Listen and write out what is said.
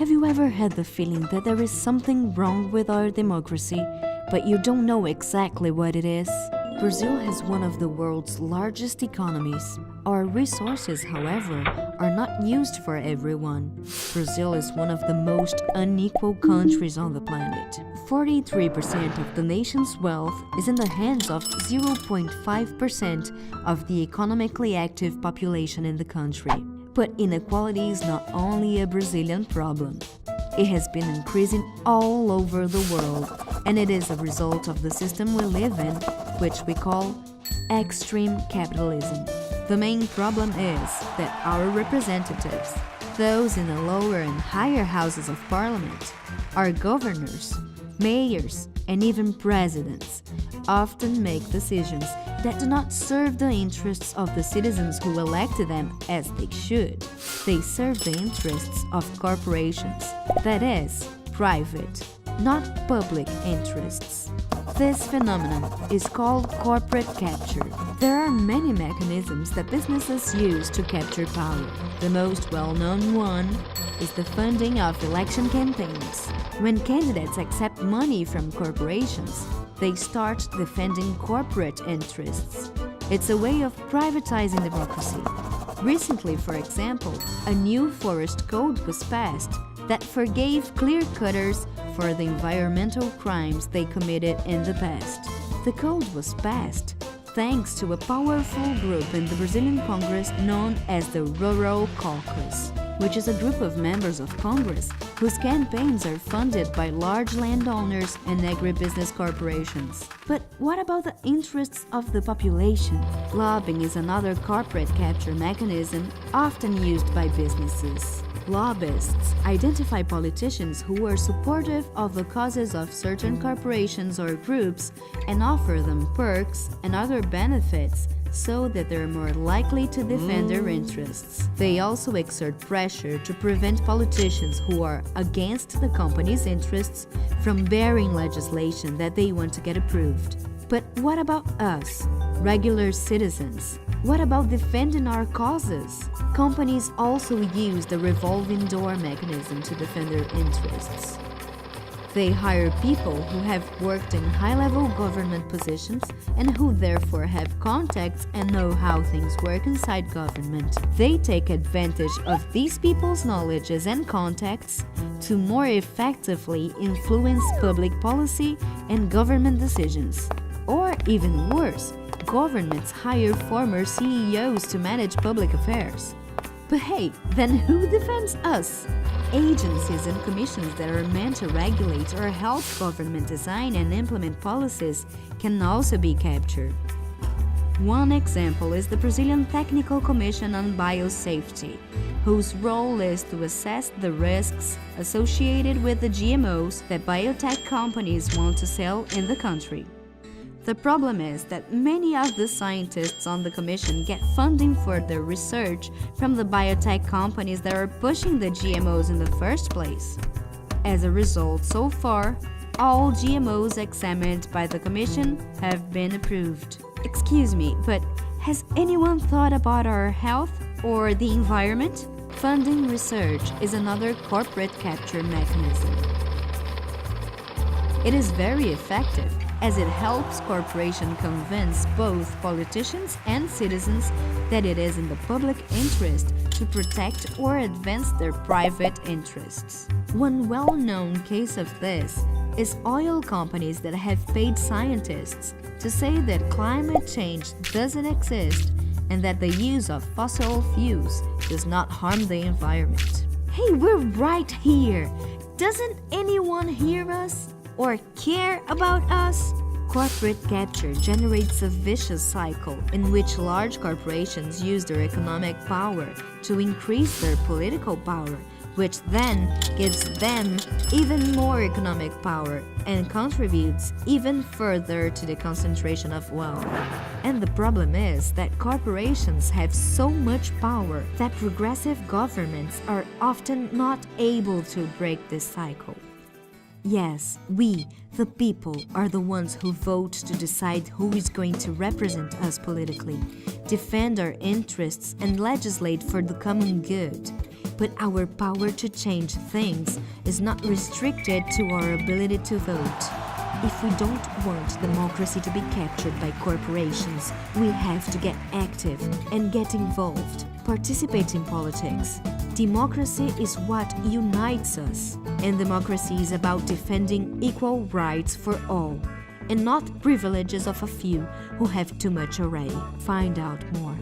Have you ever had the feeling that there is something wrong with our democracy, but you don't know exactly what it is? Brazil has one of the world's largest economies. Our resources, however, are not used for everyone. Brazil is one of the most unequal countries on the planet. 43% of the nation's wealth is in the hands of 0.5% of the economically active population in the country. But inequality is not only a Brazilian problem. It has been increasing all over the world, and it is a result of the system we live in, which we call extreme capitalism. The main problem is that our representatives, those in the lower and higher houses of parliament, our governors, mayors, and even presidents, often make decisions that do not serve the interests of the citizens who elected them as they should. They serve the interests of corporations, that is, private, not public interests. This phenomenon is called corporate capture. There are many mechanisms that businesses use to capture power. The most well-known one is the funding of election campaigns. When candidates accept money from corporations, they start defending corporate interests. It's a way of privatizing democracy. Recently, for example, a new forest code was passed that forgave clear-cutters for the environmental crimes they committed in the past. The code was passed thanks to a powerful group in the Brazilian Congress known as the Rural Caucus, which is a group of members of Congress whose campaigns are funded by large landowners and agribusiness corporations. But what about the interests of the population? Lobbying is another corporate capture mechanism often used by businesses. Lobbyists identify politicians who are supportive of the causes of certain corporations or groups and offer them perks and other benefits so that they're more likely to defend their interests. They also exert pressure to prevent politicians who are against the company's interests from bearing legislation that they want to get approved. But what about us, regular citizens? What about defending our causes? Companies also use the revolving door mechanism to defend their interests. They hire people who have worked in high-level government positions and who therefore have contacts and know how things work inside government. They take advantage of these people's knowledges and contacts to more effectively influence public policy and government decisions. Or even worse, governments hire former CEOs to manage public affairs. But hey, then who defends us? Agencies and commissions that are meant to regulate or help government design and implement policies can also be captured. One example is the Brazilian Technical Commission on Biosafety, whose role is to assess the risks associated with the GMOs that biotech companies want to sell in the country. The problem is that many of the scientists on the commission get funding for their research from the biotech companies that are pushing the GMOs in the first place. As a result, so far, all GMOs examined by the commission have been approved. Excuse me, but has anyone thought about our health or the environment? Funding research is another corporate capture mechanism. It is very effective, as it helps corporations convince both politicians and citizens that it is in the public interest to protect or advance their private interests. One well-known case of this is oil companies that have paid scientists to say that climate change doesn't exist and that the use of fossil fuels does not harm the environment. Hey, we're right here! Doesn't anyone hear us? Or care about us? Corporate capture generates a vicious cycle in which large corporations use their economic power to increase their political power, which then gives them even more economic power and contributes even further to the concentration of wealth. And the problem is that corporations have so much power that progressive governments are often not able to break this cycle. Yes, we, the people, are the ones who vote to decide who is going to represent us politically, defend our interests, and legislate for the common good. But our power to change things is not restricted to our ability to vote. If we don't want democracy to be captured by corporations, we have to get active and get involved, participate in politics. Democracy is what unites us, and democracy is about defending equal rights for all, and not privileges of a few who have too much already. Find out more.